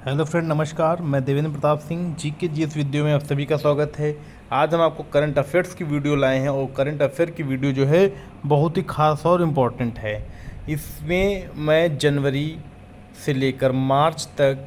Hello friend, नमस्कार। मैं देवेंद्र प्रताप सिंह जी के जी इस वीडियो में आप सभी का स्वागत है। आज हम आपको करंट अफेयर्स की वीडियो लाए हैं और करंट अफेयर की वीडियो जो है बहुत ही खास और इम्पोर्टेंट है। इसमें मैं जनवरी से लेकर मार्च तक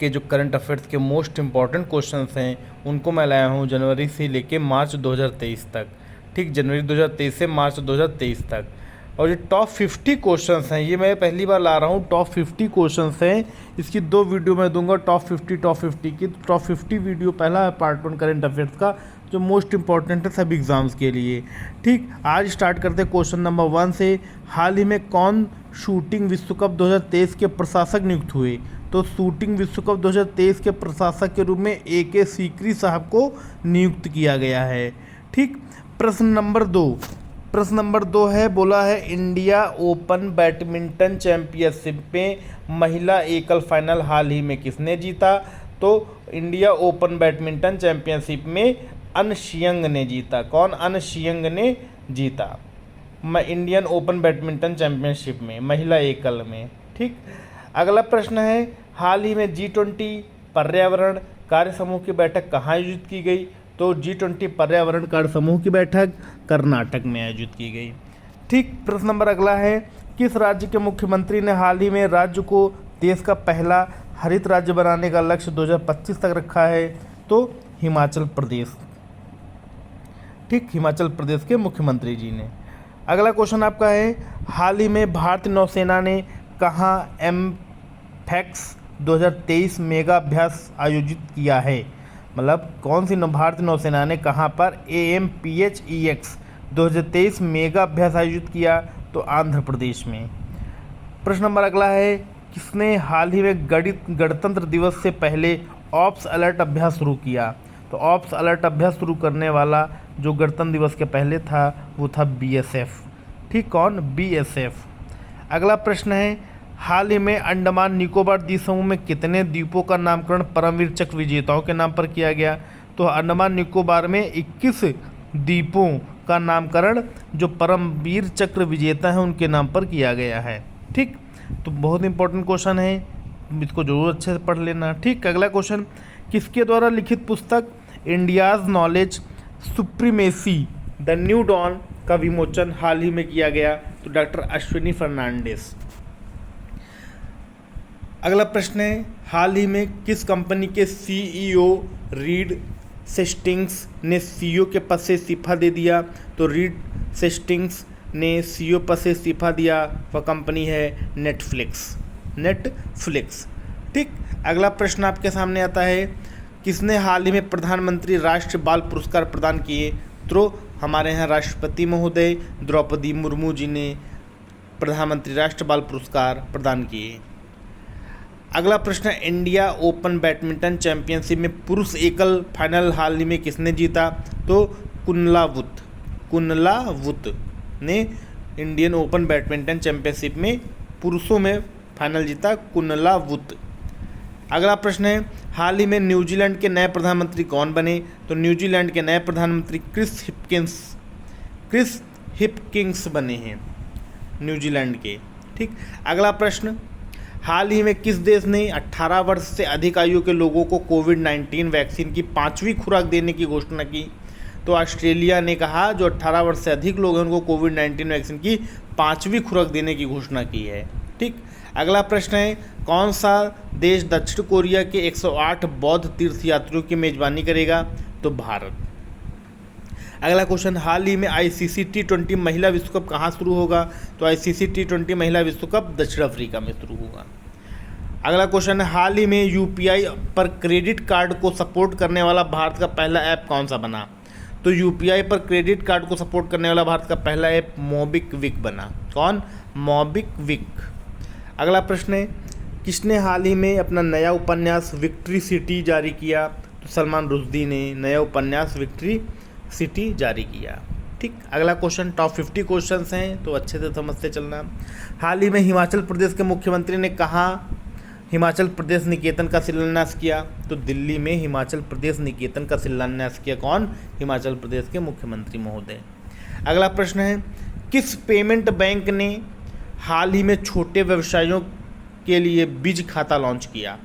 के जो करंट अफेयर्स के मोस्ट इम्पॉर्टेंट क्वेश्चंस हैं उनको मैं लाया हूँ जनवरी से लेकर मार्च 2023 तक। ठीक, जनवरी 2023 से मार्च 2023 तक। और ये टॉप 50 क्वेश्चंस हैं, ये मैं पहली बार ला रहा हूँ। टॉप 50 क्वेश्चंस हैं, इसकी 2 वीडियो मैं दूंगा टॉप 50 की। टॉप 50 वीडियो पहला है पार्ट 1 करंट अफेयर्स का, जो मोस्ट इंपॉर्टेंट है सभी एग्जाम्स के लिए। ठीक, आज स्टार्ट करते हैं क्वेश्चन नंबर 1 से। हाल ही में कौन शूटिंग विश्व कप 2023 के प्रशासक नियुक्त हुए? तो शूटिंग विश्व कप 2023 के प्रशासक के रूप में AK सीकरी साहब को नियुक्त किया गया है। ठीक, प्रश्न नंबर 2 है, बोला है इंडिया ओपन बैडमिंटन चैंपियनशिप में महिला एकल फाइनल हाल ही में किसने जीता? तो इंडिया ओपन बैडमिंटन चैंपियनशिप में अनशियंग ने जीता। कौन? अनशियंग ने जीता इंडियन ओपन बैडमिंटन चैंपियनशिप में महिला एकल में। ठीक, अगला प्रश्न है, हाल ही में G20 पर्यावरण कार्य समूह की बैठक कहाँ आयोजित की गई? तो G20 पर्यावरण कार्य समूह की बैठक कर्नाटक में आयोजित की गई। ठीक, प्रश्न नंबर अगला है, किस राज्य के मुख्यमंत्री ने हाल ही में राज्य को देश का पहला हरित राज्य बनाने का लक्ष्य 2025 तक रखा है? तो हिमाचल प्रदेश। ठीक, हिमाचल प्रदेश के मुख्यमंत्री जी ने। अगला क्वेश्चन आपका है, हाल ही में भारतीय नौसेना ने कहाँ एमफैक्स 2023 मेगा अभ्यास आयोजित किया है? मतलब कौन सी भारतीय नौसेना ने कहाँ पर AMPHEX 2023 मेगा अभ्यास आयोजित किया? तो आंध्र प्रदेश में। प्रश्न नंबर अगला है, किसने हाल ही में गणतंत्र दिवस से पहले ऑप्स अलर्ट अभ्यास शुरू किया? तो ऑप्स अलर्ट अभ्यास शुरू करने वाला जो गणतंत्र दिवस के पहले था वो था BSF। ठीक, कौन? BSF। अगला प्रश्न है, हाल ही में अंडमान निकोबार द्वीप समूह में कितने द्वीपों का नामकरण परमवीर चक्र विजेताओं के नाम पर किया गया? तो अंडमान निकोबार में 21 द्वीपों का नामकरण जो परमवीर चक्र विजेता हैं उनके नाम पर किया गया है। ठीक, तो बहुत इंपॉर्टेंट क्वेश्चन है, इसको जरूर अच्छे से पढ़ लेना। ठीक, अगला क्वेश्चन, किसके द्वारा लिखित पुस्तक India's knowledge supremacy the new dawn का विमोचन हाल ही में किया गया? तो डॉक्टर अश्विनी फर्नांडिस। अगला प्रश्न है, हाल ही में किस कंपनी के CEO रीड सेस्टिंग्स ने CEO के पद से इस्तीफा दे दिया? तो रीड सेस्टिंग्स ने CEO पद से इस्तीफा दिया, वह कंपनी है नेटफ्लिक्स। ठीक, अगला प्रश्न आपके सामने आता है, किसने हाल ही में प्रधानमंत्री राष्ट्रीय बाल पुरस्कार प्रदान किए? तो हमारे यहाँ राष्ट्रपति महोदय द्रौपदी मुर्मू जी ने प्रधानमंत्री राष्ट्रीय बाल पुरस्कार प्रदान किए। अगला प्रश्न, इंडिया ओपन बैडमिंटन चैंपियनशिप में पुरुष एकल फाइनल हाल ही में किसने जीता? तो कुनलावुत ने इंडियन ओपन बैडमिंटन चैंपियनशिप में पुरुषों में फाइनल जीता, कुनलावुत। अगला प्रश्न है, हाल ही में न्यूजीलैंड के नए प्रधानमंत्री कौन बने? तो न्यूजीलैंड के नए प्रधानमंत्री क्रिस हिपकिंस बने हैं, न्यूजीलैंड के। ठीक, अगला प्रश्न, हाल ही में किस देश ने 18 वर्ष से अधिक आयु के लोगों को कोविड-19 वैक्सीन की 5वीं खुराक देने की घोषणा की? तो ऑस्ट्रेलिया ने कहा जो 18 वर्ष से अधिक लोग हैं उनको कोविड-19 वैक्सीन की 5वीं खुराक देने की घोषणा की है। ठीक, अगला प्रश्न है, कौन सा देश दक्षिण कोरिया के 108 बौद्ध तीर्थयात्रियों की मेजबानी करेगा? तो भारत। अगला क्वेश्चन, हाल ही में ICC T20 महिला विश्व कप कहाँ शुरू होगा? तो ICC T20 महिला विश्व कप दक्षिण अफ्रीका में शुरू होगा। अगला क्वेश्चन है, हाल ही में UPI पर क्रेडिट कार्ड को सपोर्ट करने वाला भारत का पहला ऐप कौन सा बना? तो UPI पर क्रेडिट कार्ड को सपोर्ट करने वाला भारत का पहला ऐप मोबिक्विक बना। कौन? मोबिक्विक। अगला प्रश्न है, किसने हाल ही में अपना नया उपन्यास विक्ट्री सिटी जारी किया? तो सलमान रुश्दी ने नया उपन्यास विक्ट्री सिटी जारी किया। ठीक, अगला क्वेश्चन, टॉप 50 क्वेश्चंस हैं तो अच्छे से समझते चलना। हाल ही में हिमाचल प्रदेश के मुख्यमंत्री ने कहाँ हिमाचल प्रदेश निकेतन का शिलान्यास किया? तो दिल्ली में हिमाचल प्रदेश निकेतन का शिलान्यास किया। कौन? हिमाचल प्रदेश के मुख्यमंत्री महोदय। अगला प्रश्न है, किस पेमेंट बैंक ने हाल ही में छोटे व्यवसायियों के लिए बीज खाता लॉन्च किया?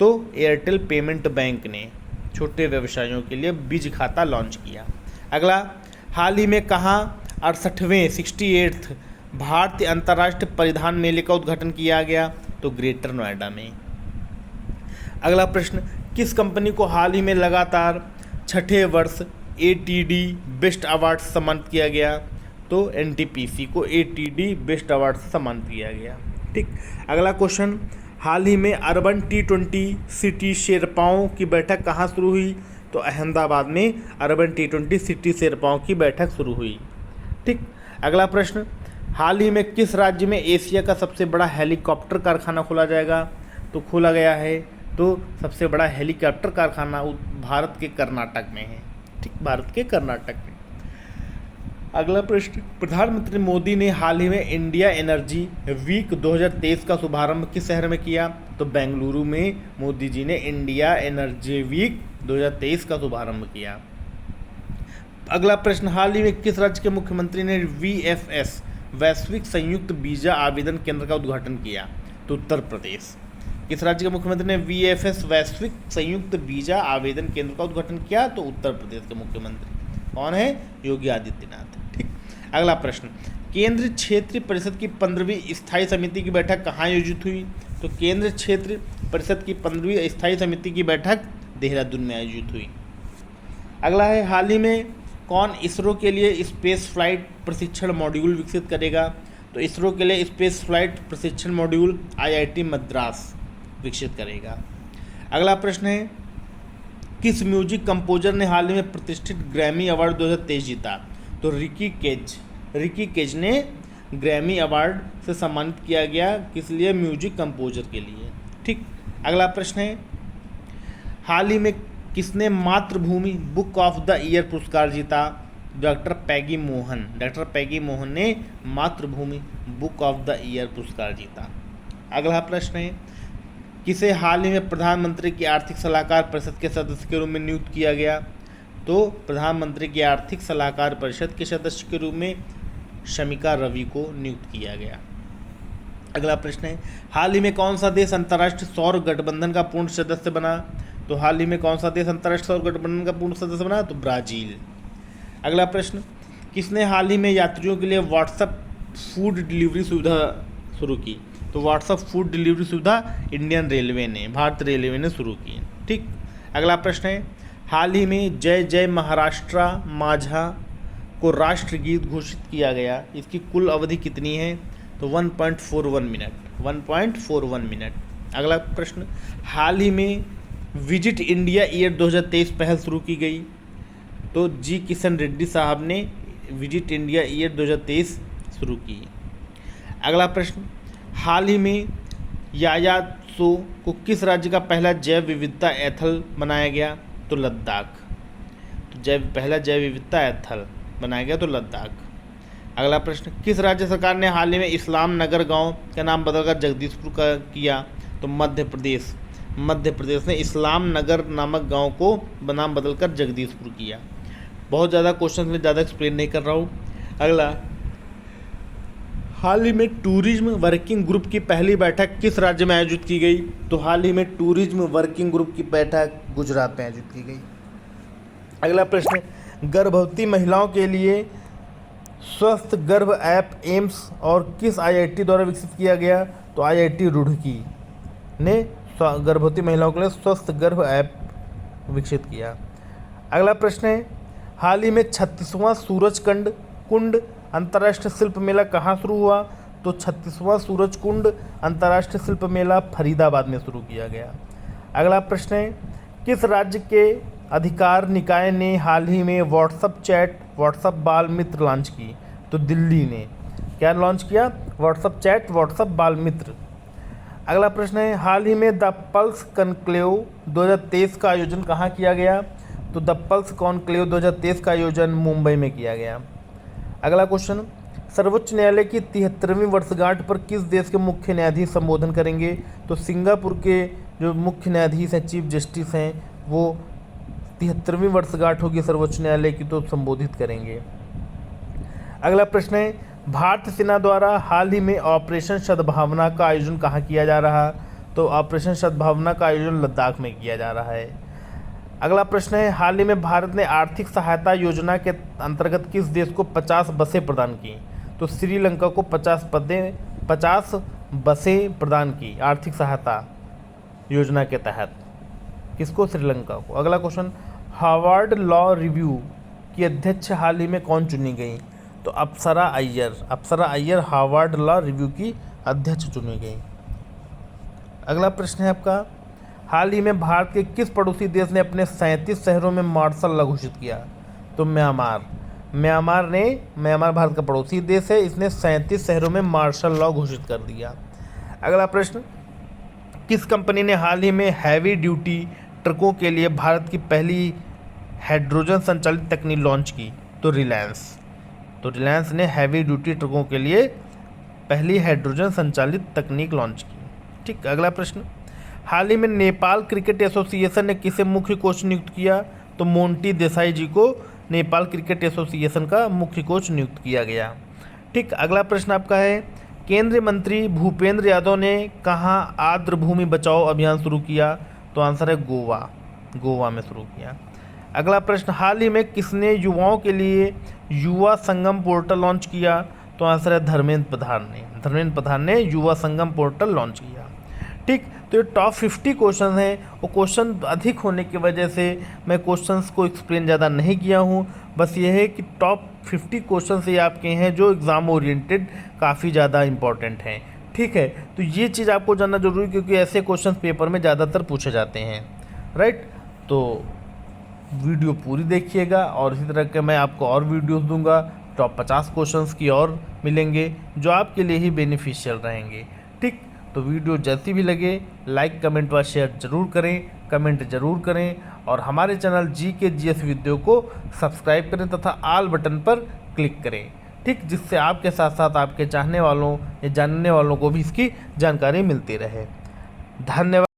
तो एयरटेल पेमेंट बैंक ने छोटे व्यवसायों के लिए बीज खाता लॉन्च किया। अगला, हाल ही में कहाँ 68वें 68th भारतीय अंतर्राष्ट्रीय परिधान मेले का उद्घाटन किया गया? तो ग्रेटर नोएडा में। अगला प्रश्न, किस कंपनी को हाल ही में लगातार छठे वर्ष ATD बेस्ट अवार्ड सम्मानित किया गया? तो NTPC को ATD बेस्ट अवार्ड सम्मानित किया गया। ठीक। अगला क्वेश्चन, हाल ही में अर्बन T20 सिटी शेरपाओं की बैठक कहाँ शुरू हुई? तो अहमदाबाद में अर्बन T20 सिटी शेरपाओं की बैठक शुरू हुई। ठीक। अगला प्रश्न, हाल ही में किस राज्य में एशिया का सबसे बड़ा हेलीकॉप्टर कारखाना खोला जाएगा? तो खोला गया है, तो सबसे बड़ा हेलीकॉप्टर कारखाना भारत के कर्नाटक में है। ठीक, भारत के कर्नाटक में। अगला प्रश्न, प्रधानमंत्री मोदी ने हाल ही में इंडिया एनर्जी वीक 2023 का शुभारंभ किस शहर में किया? तो बेंगलुरु में मोदी जी ने इंडिया एनर्जी वीक 2023 का शुभारंभ किया। अगला प्रश्न, हाल ही में किस राज्य के मुख्यमंत्री ने VFS वैश्विक संयुक्त वीजा आवेदन केंद्र का उद्घाटन किया? तो उत्तर प्रदेश। किस राज्य के मुख्यमंत्री ने VFS वैश्विक संयुक्त वीजा आवेदन केंद्र का उद्घाटन किया? तो उत्तर प्रदेश के मुख्यमंत्री कौन है? योगी आदित्यनाथ। ठीक। अगला प्रश्न, केंद्रीय क्षेत्रीय परिषद की 15वीं स्थायी समिति की बैठक कहाँ आयोजित हुई? तो केंद्रीय क्षेत्रीय परिषद की 15वीं स्थायी समिति की बैठक देहरादून में आयोजित हुई। अगला है, हाल ही में कौन इसरो के लिए स्पेस फ्लाइट प्रशिक्षण मॉड्यूल विकसित करेगा? तो इसरो के लिए स्पेस फ्लाइट प्रशिक्षण मॉड्यूल IIT मद्रास विकसित करेगा। अगला प्रश्न है, किस म्यूजिक कंपोजर ने हाल ही में प्रतिष्ठित ग्रैमी अवार्ड 2023 जीता? तो रिकी केज ने ग्रैमी अवार्ड से सम्मानित किया गया, किस लिए? म्यूजिक कंपोजर के लिए। ठीक। अगला प्रश्न है, हाल ही में किसने मातृभूमि बुक ऑफ द ईयर पुरस्कार जीता? डॉक्टर पैगी मोहन ने मातृभूमि बुक ऑफ द ईयर पुरस्कार जीता। अगला प्रश्न है, किसे हाल ही में प्रधानमंत्री की आर्थिक सलाहकार परिषद के सदस्य के रूप में नियुक्त किया गया? तो प्रधानमंत्री की आर्थिक सलाहकार परिषद के सदस्य के रूप में शमिका रवि को नियुक्त किया गया। अगला प्रश्न है, हाल ही में कौन सा देश अंतर्राष्ट्रीय सौर गठबंधन का पूर्ण सदस्य बना? तो हाल ही में कौन सा देश अंतर्राष्ट्रीय सौर गठबंधन का पूर्ण सदस्य बना? तो ब्राजील। अगला प्रश्न, किसने हाल ही में यात्रियों के लिए व्हाट्सएप फूड डिलीवरी सुविधा शुरू की? तो व्हाट्सएप फूड डिलीवरी सुविधा भारतीय रेलवे ने शुरू की। ठीक। अगला प्रश्न है, हाल ही में जय जय महाराष्ट्र माझा को राष्ट्रगीत घोषित किया गया, इसकी कुल अवधि कितनी है? तो 1.41 मिनट। अगला प्रश्न, हाल ही में विजिट इंडिया ईयर 2023 पहल शुरू की गई, तो जी किशन रेड्डी साहब ने विजिट इंडिया ईयर 2023 शुरू की। अगला प्रश्न, हाल ही में यायात्सो को किस राज्य का पहला जैव विविधता एथल बनाया गया? तो लद्दाख। तो पहला जैव विविधता एथल बनाया गया तो लद्दाख। अगला प्रश्न, किस राज्य सरकार ने हाल ही में इस्लाम नगर गांव का नाम बदलकर जगदीशपुर का किया? तो मध्य प्रदेश ने इस्लाम नगर नामक गांव को नाम बदलकर जगदीशपुर किया। बहुत ज़्यादा क्वेश्चन में ज़्यादा एक्सप्लेन नहीं कर रहा हूँ। अगला, हाल ही में टूरिज्म वर्किंग ग्रुप की पहली बैठक किस राज्य में आयोजित की गई? तो हाल ही में टूरिज्म वर्किंग ग्रुप की बैठक गुजरात में आयोजित की गई। अगला प्रश्न, गर्भवती महिलाओं के लिए स्वस्थ गर्भ ऐप एम्स और किस IIT द्वारा विकसित किया गया? तो IIT रुड़की ने गर्भवती महिलाओं के लिए स्वस्थ गर्भ ऐप विकसित किया। अगला प्रश्न है, हाल ही में 36वां सूरजकुंड अंतर्राष्ट्रीय शिल्प मेला कहाँ शुरू हुआ? तो 36वां सूरजकुंड अंतर्राष्ट्रीय शिल्प मेला फरीदाबाद में शुरू किया गया। अगला प्रश्न है, किस राज्य के अधिकार निकाय ने हाल ही में व्हाट्सएप बाल मित्र लॉन्च की? तो दिल्ली ने क्या लॉन्च किया? व्हाट्सएप बाल मित्र। अगला प्रश्न है, हाल ही में द पल्स कॉन्क्लेव 2023 का आयोजन कहाँ किया गया? तो द पल्स कॉन्क्लेव 2023 का आयोजन मुंबई में किया गया। अगला क्वेश्चन, सर्वोच्च न्यायालय की 73वीं वर्षगांठ पर किस देश के मुख्य न्यायाधीश संबोधन करेंगे? तो सिंगापुर के जो मुख्य न्यायाधीश हैं, चीफ जस्टिस हैं, वो 73वीं वर्षगांठ होगी सर्वोच्च न्यायालय की तो संबोधित करेंगे। अगला प्रश्न है, भारतीय सेना द्वारा हाल ही में ऑपरेशन सद्भावना का आयोजन कहाँ किया जा रहा? तो ऑपरेशन सद्भावना का आयोजन लद्दाख में किया जा रहा है। अगला प्रश्न है, हाल ही में भारत ने आर्थिक सहायता योजना के अंतर्गत किस देश को 50 बसें प्रदान की? तो श्रीलंका को 50 बसें प्रदान की आर्थिक सहायता योजना के तहत। किसको? श्रीलंका को। अगला क्वेश्चन, हार्वर्ड लॉ रिव्यू की अध्यक्ष हाल ही में कौन चुनी गई? तो अप्सरा अय्यर हार्वर्ड लॉ रिव्यू की अध्यक्ष चुनी गई। अगला प्रश्न है आपका, हाल ही में भारत के किस पड़ोसी देश ने अपने 37 शहरों में मार्शल लॉ घोषित किया? तो म्यांमार भारत का पड़ोसी देश है, इसने 37 शहरों में मार्शल लॉ घोषित कर दिया। अगला प्रश्न, किस कंपनी ने हाल ही में हैवी ड्यूटी ट्रकों के लिए भारत की पहली हाइड्रोजन संचालित तकनीक लॉन्च की? तो रिलायंस ने हैवी ड्यूटी ट्रकों के लिए पहली हाइड्रोजन संचालित तकनीक लॉन्च की। ठीक। अगला प्रश्न, हाल ही में नेपाल क्रिकेट एसोसिएशन ने किसे मुख्य कोच नियुक्त किया? तो मोंटी देसाई जी को नेपाल क्रिकेट एसोसिएशन का मुख्य कोच नियुक्त किया गया। ठीक। अगला प्रश्न आपका है, केंद्रीय मंत्री भूपेंद्र यादव ने कहाँ आर्द्र भूमि बचाओ अभियान शुरू किया? तो आंसर है गोवा में शुरू किया। अगला प्रश्न, हाल ही में किसने युवाओं के लिए युवा संगम पोर्टल लॉन्च किया? तो आंसर है धर्मेंद्र प्रधान ने युवा संगम पोर्टल लॉन्च किया। ठीक। तो ये टॉप 50 क्वेश्चन हैं, और क्वेश्चन अधिक होने की वजह से मैं क्वेश्चंस को एक्सप्लेन ज़्यादा नहीं किया हूँ। बस ये है कि टॉप 50 क्वेश्चन ये आपके हैं जो एग्ज़ाम ओरिएंटेड काफ़ी ज़्यादा इंपॉर्टेंट हैं। ठीक है, तो ये चीज़ आपको जानना जरूरी, क्योंकि ऐसे क्वेश्चन पेपर में ज़्यादातर पूछे जाते हैं। राइट। तो वीडियो पूरी देखिएगा, और इसी तरह के मैं आपको और वीडियोस दूंगा। टॉप 50 क्वेश्चंस की और मिलेंगे जो आपके लिए ही बेनिफिशियल रहेंगे। ठीक। तो वीडियो जैसी भी लगे लाइक कमेंट व शेयर जरूर करें, और हमारे चैनल GS वीडियो को सब्सक्राइब करें तथा ऑल बटन पर क्लिक करें। ठीक। जिससे आपके साथ साथ आपके चाहने वालों या जानने वालों को भी इसकी जानकारी मिलती रहे। धन्यवाद।